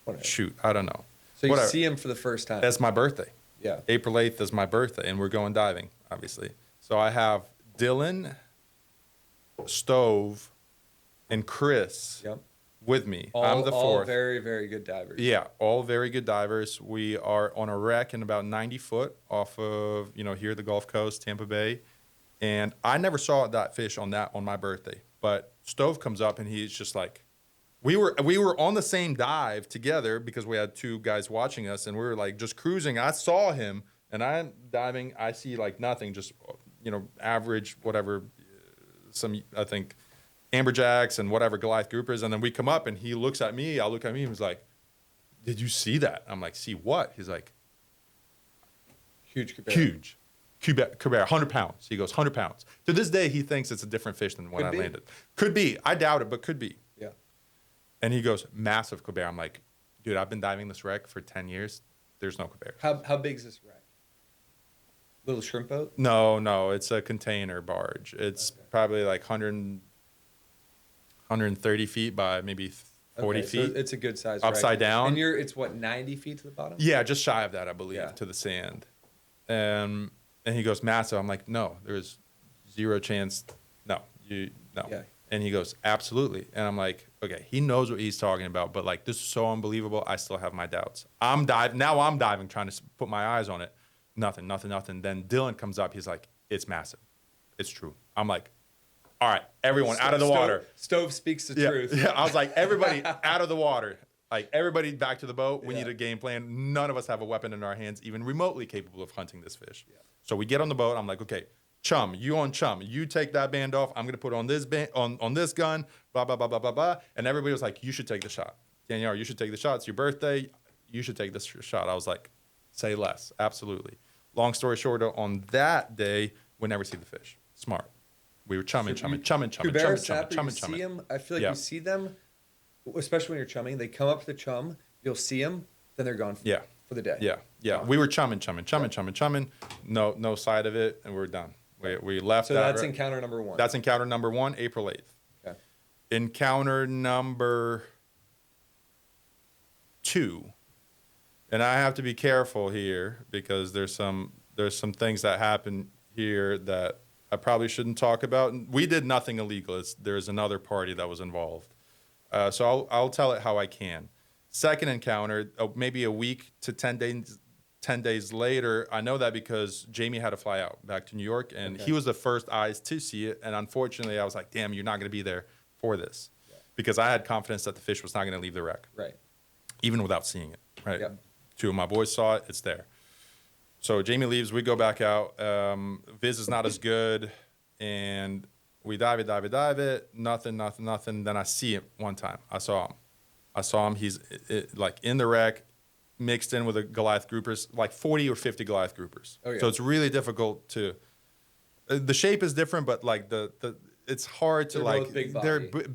Whatever. Shoot, I don't know. So you see him for the first time. That's my birthday. Yeah. April 8th is my birthday, and we're going diving, obviously. So I have Dylan, Stove, and Chris with me. I'm the fourth. All very, very good divers. Yeah, all very good divers. We are on a wreck in about 90 foot off of, here the Gulf Coast, Tampa Bay. And I never saw that fish on my birthday. But Stove comes up and he's just like, we were on the same dive together because we had two guys watching us, and we were like just cruising. I saw him and I'm diving. I see like nothing, just average whatever, I think amberjacks and whatever Goliath groupers. And then we come up and he looks at me. I look at me and he's like, "Did you see that?" I'm like, "See what?" He's like, "Huge, huge." Cubera, 100 pounds. He goes, 100 pounds. To this day, he thinks it's a different fish than when I landed. Could be. I doubt it, but could be. Yeah. And he goes, massive cubera. I'm like, dude, I've been diving this wreck for 10 years. There's no cubera. How big is this wreck? Little shrimp boat? No. It's a container barge. It's probably like 130 feet by maybe 40 feet. So it's a good size upside down. And it's what, 90 feet to the bottom? Yeah, just shy of that, I believe, to the sand. And he goes, massive. I'm like, no, there's zero chance. No. Yeah. And he goes, absolutely. And I'm like, okay, he knows what he's talking about, but like, this is so unbelievable. I still have my doubts. I'm diving, trying to put my eyes on it. Nothing. Then Dylan comes up. He's like, it's massive. It's true. I'm like, all right, everyone out of the water. Stove speaks the truth. Yeah. I was like, everybody out of the water. Like, everybody back to the boat. We need a game plan. None of us have a weapon in our hands, even remotely capable of hunting this fish. Yeah. So we get on the boat. I'm like, okay, chum, you on chum. You take that band off. I'm going to put on this band, on this gun, blah, blah, blah, blah, blah, blah. And everybody was like, you should take the shot. Danyar, you should take the shot. It's your birthday. You should take this shot. I was like, say less. Absolutely. Long story short, on that day, we never see the fish. Smart. We were chumming. See them? I feel like you see them, especially when you're chumming. They come up to the chum. You'll see them. Then they're gone for the day. Yeah. We were chumming. No side of it, and we were done. We left. So that's encounter number one. That's encounter number one, April 8th. Okay. Encounter number 2, and I have to be careful here because there's some things that happen here that I probably shouldn't talk about. We did nothing illegal. There's another party that was involved. So I'll tell it how I can. Second encounter, maybe a week to 10 days later. I know that because Jamie had to fly out back to New York, and he was the first eyes to see it. And unfortunately, I was like, damn, you're not going to be there for this. Yeah. Because I had confidence that the fish was not going to leave the wreck. Right. Even without seeing it. Right. Yep. 2 of my boys saw it. It's there. So Jamie leaves. We go back out. Viz is not as good. And we dive it. Nothing. Then I see him one time. I saw him. He's like in the wreck, mixed in with the Goliath groupers, like 40 or 50 Goliath groupers. Oh, yeah. So it's really difficult to. The shape is different, but like it's hard to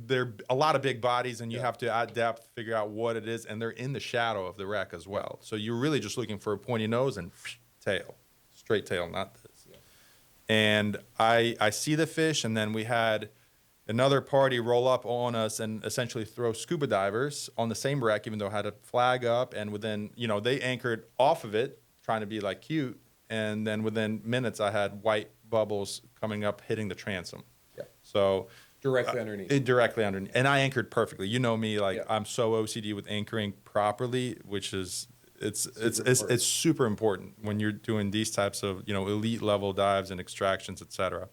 they're a lot of big bodies, and you have to add depth, figure out what it is, and they're in the shadow of the wreck as well. So you're really just looking for a pointy nose and tail, straight tail, not this. Yeah. And I see the fish, and then we had another party roll up on us and essentially throw scuba divers on the same wreck, even though it had a flag up. And within, they anchored off of it, trying to be like cute. And then within minutes, I had white bubbles coming up, hitting the transom. Yeah. So directly underneath. Directly underneath. And I anchored perfectly. You know me, I'm so OCD with anchoring properly, which is it's super important when you're doing these types of elite level dives and extractions, etc.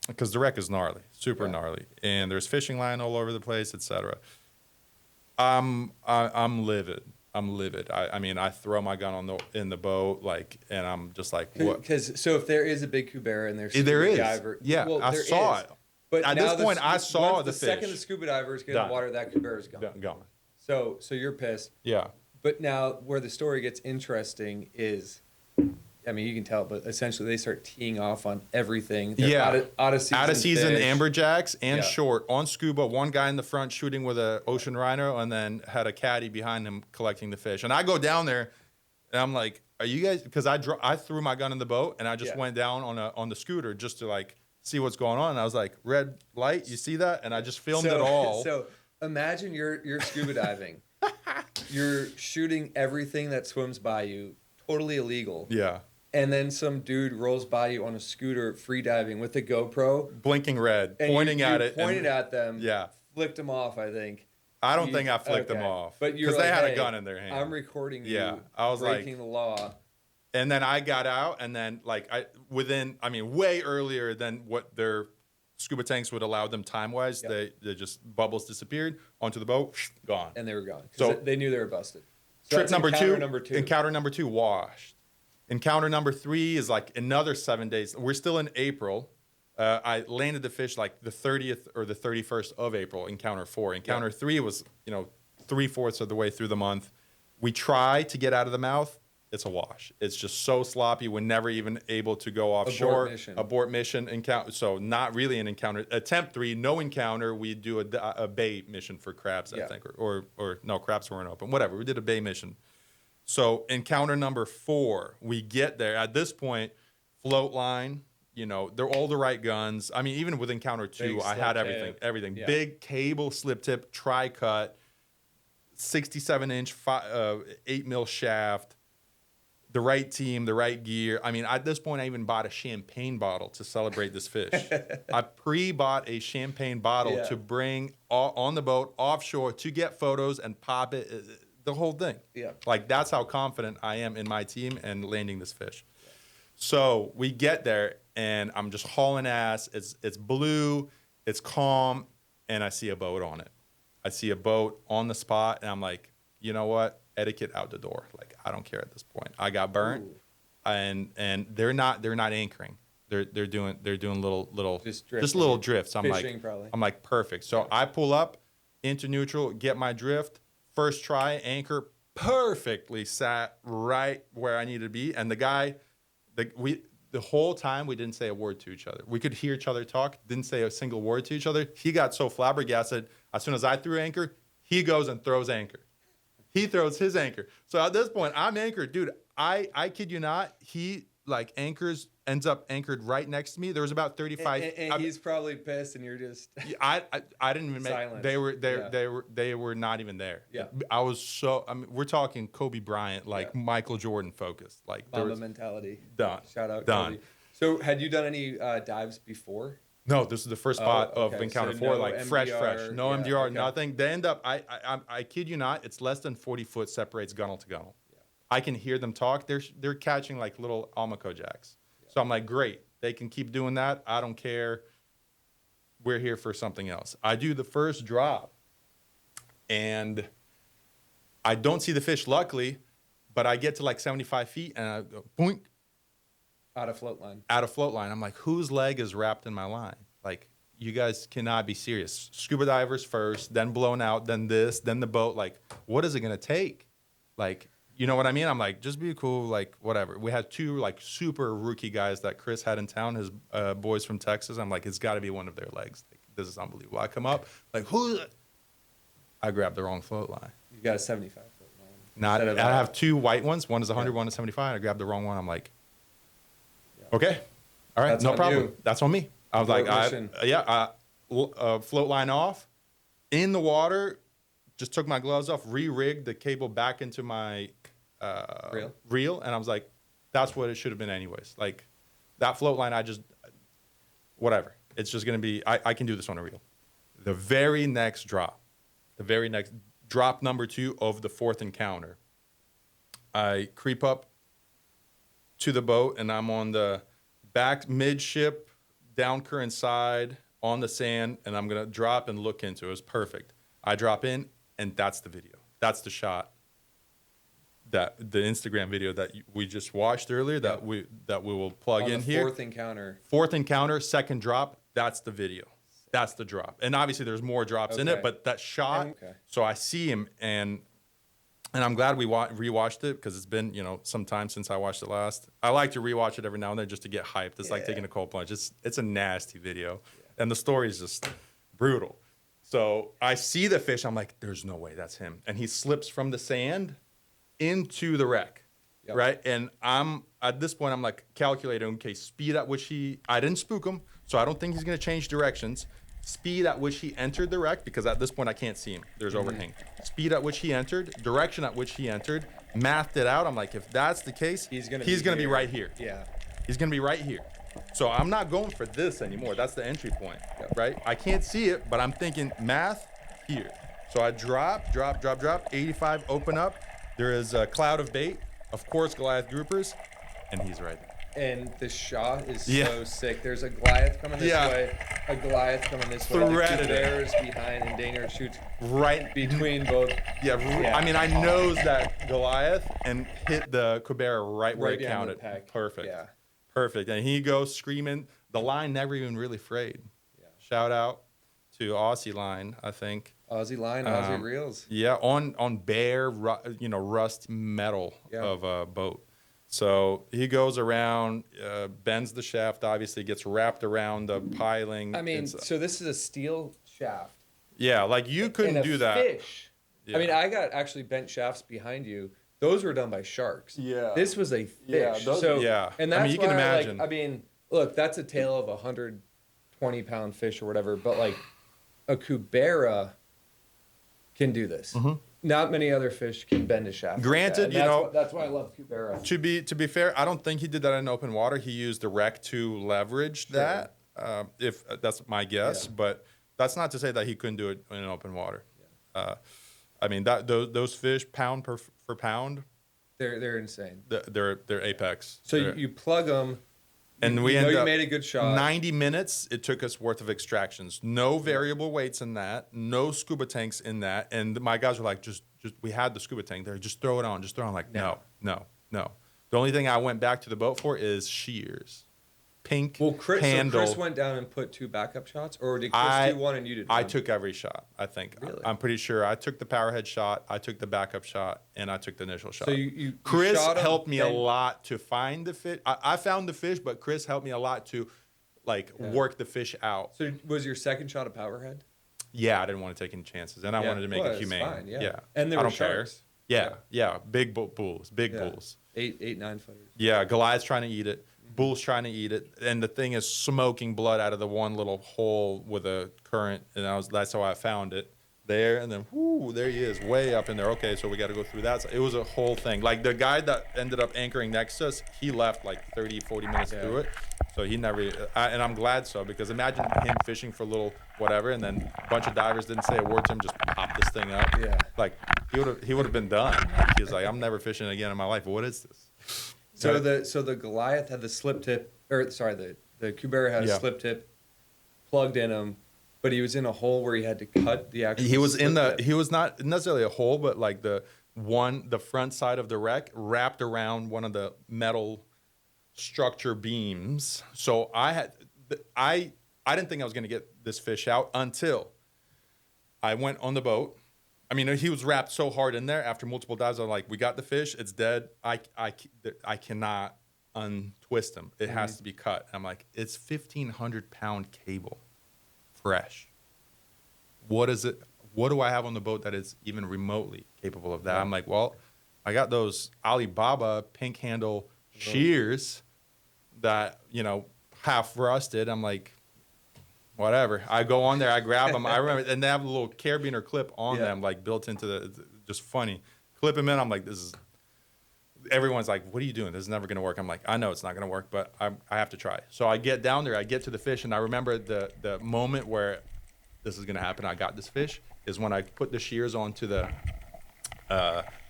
Because the wreck is gnarly, super gnarly, and there's fishing line all over the place, etc. I'm livid. I mean, I throw my gun in the boat, and I'm just like, what? Because if there is a big cubera and there is, diver, I saw it. But at now this point, I saw the the fish. second the scuba divers get in Done. the water, that cubera is gone. Gone. So you're pissed. Yeah. But now where the story gets interesting is, I mean, you can tell, but essentially they start teeing off on everything. They're out of season fish. amberjacks and Yeah. short on scuba. One guy in the front shooting with a ocean rhino, and then had a caddy behind him collecting the fish. And I go down there, and I'm like, "Are you guys?" Because I threw my gun in the boat, and I just went down on the scooter just to like see what's going on. And I was like, "Red light, you see that?" And I just filmed it all. So imagine you're scuba diving. You're shooting everything that swims by you, totally illegal. Yeah. And then some dude rolls by you on a scooter free diving with a GoPro. Blinking red, And pointing you at it. Pointed at them. Yeah. Flicked them off, I think. I don't think I flicked them off. But you're because like, they had hey, a gun in their hand. I'm recording you. Yeah. I was breaking the law. And then I got out, and then like way earlier than what their scuba tanks would allow them time wise. They just bubbles disappeared onto the boat, gone. And they were gone. So they knew they were busted. So trip that's number encounter two. Encounter number 2 washed. Encounter number 3 is like another 7 days. We're still in April. I landed the fish like the 30th or the 31st of April. Encounter 4. Encounter 3 was 3/4 of the way through the month. We try to get out of the mouth. It's a wash. It's just so sloppy. We're never even able to go offshore. Abort mission. Encounter. So not really an encounter. Attempt 3, no encounter. We do a bay mission for crabs, I think, or no, crabs weren't open. Whatever. We did a bay mission. So encounter number 4, we get there. At this point, float line. They're all the right guns. I mean, even with encounter 2, I had everything. Everything. Yeah. Big cable slip tip, tri-cut, 67-inch 8mm shaft. The right team, the right gear. I mean, at this point, I even bought a champagne bottle to celebrate this fish. I pre-bought a champagne bottle to bring on the boat offshore to get photos and pop it, the whole thing. Yeah. Like, that's how confident I am in my team and landing this fish. Yeah. So we get there, and I'm just hauling ass. It's blue, it's calm, and I see a boat on it. I see a boat on the spot, and I'm like, you know what? Etiquette out the door. Like, I don't care at this point. I got burnt. Ooh. and they're not anchoring. They're doing little just little drifts. I'm like perfect. So I pull up into neutral, get my drift, first try, anchor, perfectly sat right where I needed to be. And the whole time we didn't say a word to each other. We could hear each other talk, didn't say a single word to each other. He got so flabbergasted. As soon as I threw anchor, he goes and throws anchor. He throws his anchor. So at this point, I'm anchored. Dude, I kid you not, he like ends up anchored right next to me. There was about 35. And he's probably pissed, and you're just. I didn't even silence. They were not even there. Yeah. I was so. I mean, we're talking Kobe Bryant, like Michael Jordan focused, like Mamba mentality. Done. Shout out done. Kobe. So had you done any dives before? No, this is the first spot of encounter 4, no like MDR, fresh, no MDR, okay. nothing. They end up. I kid you not, it's less than 40 foot separates gunnel to gunnel. Yeah. I can hear them talk. They're catching like little Almaco jacks. Yeah. So I'm like, great. They can keep doing that. I don't care. We're here for something else. I do the first drop, and I don't see the fish, luckily, but I get to like 75 feet, and I go boink. Out of float line. I'm like, whose leg is wrapped in my line? Like, you guys cannot be serious. Scuba divers first, then blown out, then this, then the boat. Like, what is it going to take? Like, you know what I mean? I'm like, just be cool, like, whatever. We had 2, like, super rookie guys that Chris had in town, his boys from Texas. I'm like, it's got to be one of their legs. Like, this is unbelievable. I come up, like, who's it? I grabbed the wrong float line. You got a 75 foot I line. have 2 white ones. One is 100, one is 75. I grabbed the wrong one. I'm like, okay. All right. That's no on problem. you. That's on me. I was float line off in the water, just took my gloves off, re-rigged the cable back into my reel. And I was like, that's what it should have been anyways. Like that float line, whatever. It's just going to be, I can do this on a reel. The very next drop number 2 of the 4th encounter, I creep up to the boat, and I'm on the back midship, down current side on the sand, and I'm gonna drop and look into it. It was perfect. I drop in, and that's the video. That's the shot. The Instagram video that we just watched earlier that we will plug in here. 4th encounter. 4th encounter, second drop. That's the video. That's the drop. And obviously there's more drops in it, but that shot, so I see him, and I'm glad we rewatched it, because it's been, some time since I watched it last. I like to rewatch it every now and then just to get hyped. It's like taking a cold plunge. It's a nasty video, and the story is just brutal. So I see the fish. I'm like, there's no way that's him. And he slips from the sand into the wreck, right? And at this point, I'm like calculating, okay, speed at which I didn't spook him, so I don't think he's going to change directions. Speed at which he entered the wreck, because at this point I can't see him. There's overhang. Speed at which he entered, direction at which he entered, mathed it out. I'm like, if that's the case, he's gonna be right here. Yeah. He's gonna be right here. So I'm not going for this anymore. That's the entry point, right? I can't see it, but I'm thinking math here. So I drop, 85, open up. There is a cloud of bait, of course, Goliath groupers, and he's right there. And the shot is so sick. There's a Goliath coming this way, a Goliath coming this way. Threaded the bears behind, and Danyar shoots right between both. I mean, I nose that Goliath and hit the cubera right where it counted. Perfect. Yeah. Perfect. And he goes screaming. The line never even really frayed. Yeah. Shout out to Aussie line, I think. Aussie line, Aussie reels. Yeah, on bare, rust metal of a boat. So he goes around, bends the shaft, obviously gets wrapped around the piling. I mean, so this is a steel shaft. Yeah, like you couldn't do that. Fish. Yeah. I mean, I got actually bent shafts behind you. Those were done by sharks. Yeah. This was a fish. Yeah, And that's you can imagine. I mean, look, that's a tail of 120-pound fish or whatever, but like a cubera can do this. Mm-hmm. Not many other fish can bend a shaft. Granted, that's why I love cubera. To be fair, I don't think he did that in open water. He used the wreck to leverage that. If that's my guess, but that's not to say that he couldn't do it in open water. Yeah. I mean, those fish pound per pound, they're insane. They're apex. So you plug them. And you made a good shot. 90 minutes it took us worth of extractions. No variable weights in that. No scuba tanks in that. And my guys were like, just we had the scuba tank there. Just throw it on. Just throw it on. Like, no. The only thing I went back to the boat for is shears. Pink handle. So Chris went down and put 2 backup shots? Or did Chris do one and you did one? I took every shot, I think. Really? I'm pretty sure. I took the powerhead shot, I took the backup shot, and I took the initial shot. So Chris helped me a lot to find the fish. I found the fish, but Chris helped me a lot to work the fish out. So was your second shot a powerhead? Yeah, I didn't want to take any chances, and I wanted to make it humane. Fine, yeah. And there were sharks. Yeah. Big bulls, bulls. 8, 9 footers. Yeah, Goliath's trying to eat it. Bull's trying to eat it, and the thing is smoking blood out of the one little hole with a current, and that's how I found it there, and then there he is, way up in there. Okay, so we got to go through that. So it was a whole thing. Like the guy that ended up anchoring next to us, he left like 30, 40 minutes through it, so he never. And I'm glad so, because imagine him fishing for a little whatever, and then a bunch of divers didn't say a word to him, just popped this thing up. Yeah, like he would have been done. He was like, I'm never fishing again in my life. What is this? So the Goliath had the slip tip, the cubera had a slip tip plugged in him, but he was in a hole where he had to cut the actual. He was he was not necessarily a hole, but like the front side of the wreck wrapped around one of the metal structure beams. So I didn't think I was going to get this fish out until I went on the boat. I mean, he was wrapped so hard in there. After multiple dives, I'm like, we got the fish. It's dead. I cannot untwist him. It has to be cut. I'm like, it's 1,500-pound cable, fresh. What is it? What do I have on the boat that is even remotely capable of that? I'm like, well, I got those Alibaba pink handle shears that, half rusted. I'm like, whatever. I go on there, I grab them. I remember, and they have a little carabiner clip on them, like built into just funny. Clip them in. I'm like, everyone's like, what are you doing? This is never going to work. I'm like, I know it's not going to work, but I have to try. So I get down there, I get to the fish, and I remember the moment where this is going to happen. I got this fish is when I put the shears onto the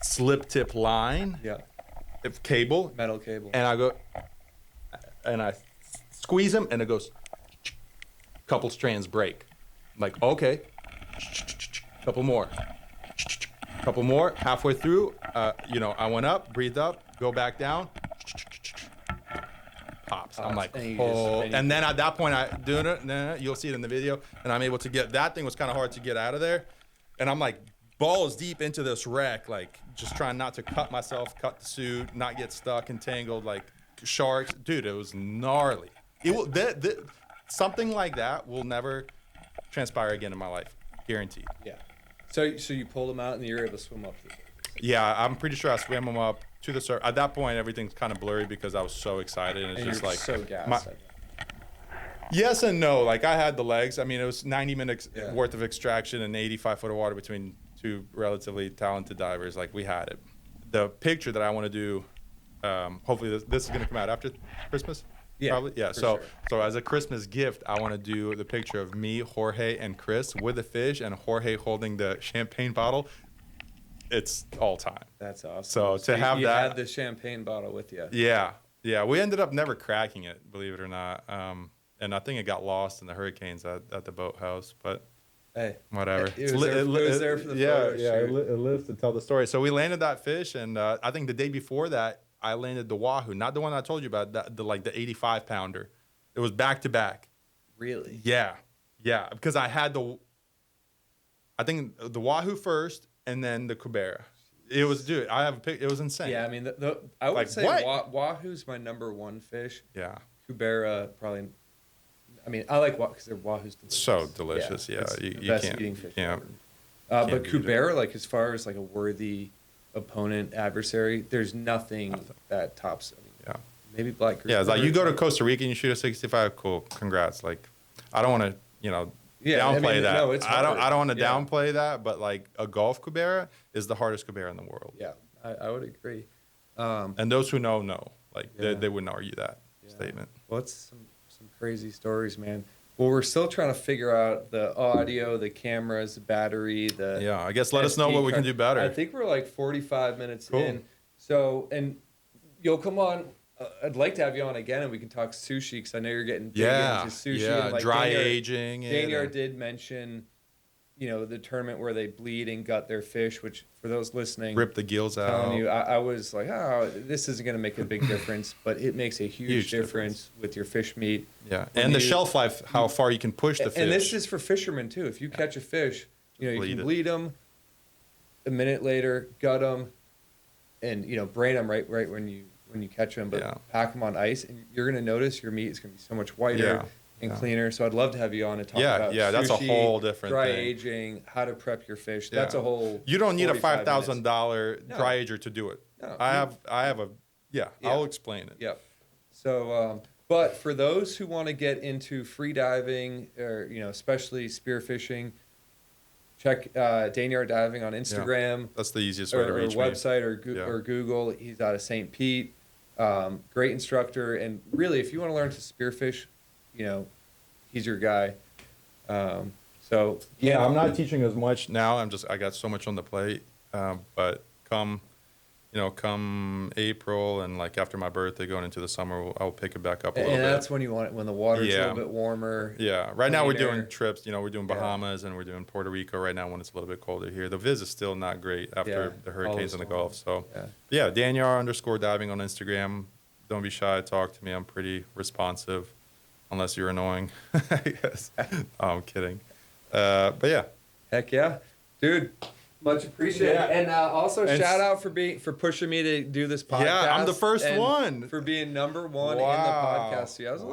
slip tip line. Yeah. Cable. Metal cable. And I go, and I squeeze them, and it goes. Couple strands break. I'm like, okay. Couple more. Halfway through, I went up, breathed up, go back down. pops. I'm like, and you oh. just- And then at that point, I doing it. Nah, you'll see it in the video, and I'm able to get that thing was kind of hard to get out of there, and I'm like balls deep into this wreck, like just trying not to cut myself, cut the suit, not get stuck, entangled, like sharks. Dude, it was gnarly. It will something like that will never transpire again in my life, guaranteed. Yeah. So you pulled them out and you're able to swim up to the surface. Yeah, I'm pretty sure I swam them up to the surface. At that point, everything's kind of blurry because I was so excited, and it's And just you're like so gassed. yes and no. Like I had the legs. I mean, it was 90 minutes Yeah. worth of extraction and 85 foot of water between two relatively talented divers. Like we had it. The picture that I want to do, hopefully this is going to come out after Christmas. Yeah, Probably. Yeah. for So sure. so as a Christmas gift, I want to do the picture of me, Jorge, and Chris with the fish, and Jorge holding the champagne bottle. It's all time. That's awesome. So to have you that- had the champagne bottle with you. Yeah. Yeah. We ended up never cracking it, believe it or not. And I think it got lost in the hurricanes at the boathouse, but Hey, whatever. It was there for the photo shoot. It lives to tell the story. So we landed that fish, and I think the day before that, I landed the wahoo, not the one I told you about, the 85 pounder. It was back to back. Really? Yeah, because I had I think the wahoo first, and then the cubera. It was, dude. I have a pic. It was insane. Yeah, I mean, I would Like, say what? wahoo's my number one fish. Yeah. Cubera probably. I mean, I like because their wahoo's delicious. So delicious. Yeah, it's you the best can't. eating fish. Yeah. Ever. But can't beat it. cubera, like as far as like a worthy opponent adversary, there's nothing that tops. I mean, Yeah. maybe black. Yeah, it's like grouper. you go to Costa Rica and you shoot a 65. Cool, congrats. Like, I don't want to, Yeah, I downplay mean, that. no, it's I don't hard. want to Yeah. downplay that, but like a Gulf cubera is the hardest cubera in the world. Yeah, I would agree. And those who know. Like Yeah. they wouldn't argue that Yeah. statement. Well, it's some crazy stories, man. Well, we're still trying to figure out the audio, the cameras, the battery, the Yeah, I guess let us know SD what we can card. do better. I think we're like 45 minutes Cool. in. So, and you'll come on. I'd like to have you on again, and we can talk sushi because I know you're getting big Yeah, into sushi. yeah, and like dry Danyar- aging. it Danyar and- did mention, the tournament where they bleed and gut their fish. Which, for those listening, rip the gills out. telling you, I was like, oh, this isn't going to make a big difference, but it makes a huge, Huge difference with your fish meat. Yeah, when and the you- shelf life, how far you can push the fish. And this is for fishermen too. If you catch a fish, you Bleed can it. bleed them. A minute later, gut them, and brain them right when you catch them. But Yeah. pack them on ice, and you're gonna notice your meat is gonna be so much whiter Yeah, and yeah. cleaner. So I'd love to have you on and talk about yeah, that's a sushi, whole different dry thing. aging, how to prep your fish. Yeah. That's a whole. You don't need a 45 $5,000 No. dry ager to do it. No. I have a Yeah. I'll explain it. Yep. So, but for those who want to get into free diving or especially spearfishing, check Danyar Diving on Instagram That's the easiest way to or reach me. website Yeah. or Google. He's out of St. Pete. Great instructor, and really, if you want to learn to spearfish, he's your guy. So Yeah, I'm not teaching as much now. I got so much on the plate. But come April and like after my birthday, going into the summer, I'll pick it back up a little and bit. that's when you want it when the water's a Yeah. little bit warmer. Yeah, right now we're cleaner. doing trips. We're doing Bahamas and we're doing Puerto Rico right now when it's a little bit colder here. The viz is still not great after Yeah, the all hurricanes in the storm. Gulf. So Yeah. yeah, Danyar_diving on Instagram. Don't be shy. Talk to me. I'm pretty responsive, unless you're annoying. I guess. I'm kidding. But yeah. Heck yeah, dude. Much appreciated. Yeah. And also And shout out for pushing me to do this podcast. Yeah, I'm the first and one. for being number one Wow. in the podcast. Yeah, I was a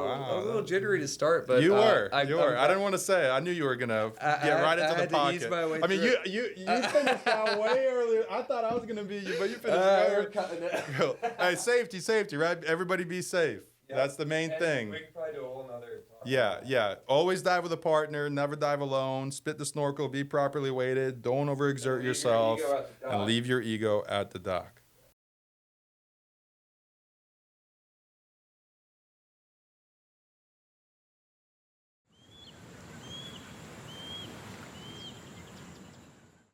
little jittery to start, but You were. I didn't want to say it. I knew you were gonna get right into the had to pocket. ease my way I mean, through you finished out way earlier. I thought I was gonna be you, but you finished way we're earlier. cutting it. Hey, safety, right? Everybody be safe. Yeah. That's the main And thing. We could probably do a whole nother talk. Yeah. Always dive with a partner. Never dive alone. Spit the snorkel. Be properly weighted. Don't overexert leave your yourself. ego at the dock. And leave your ego at the dock.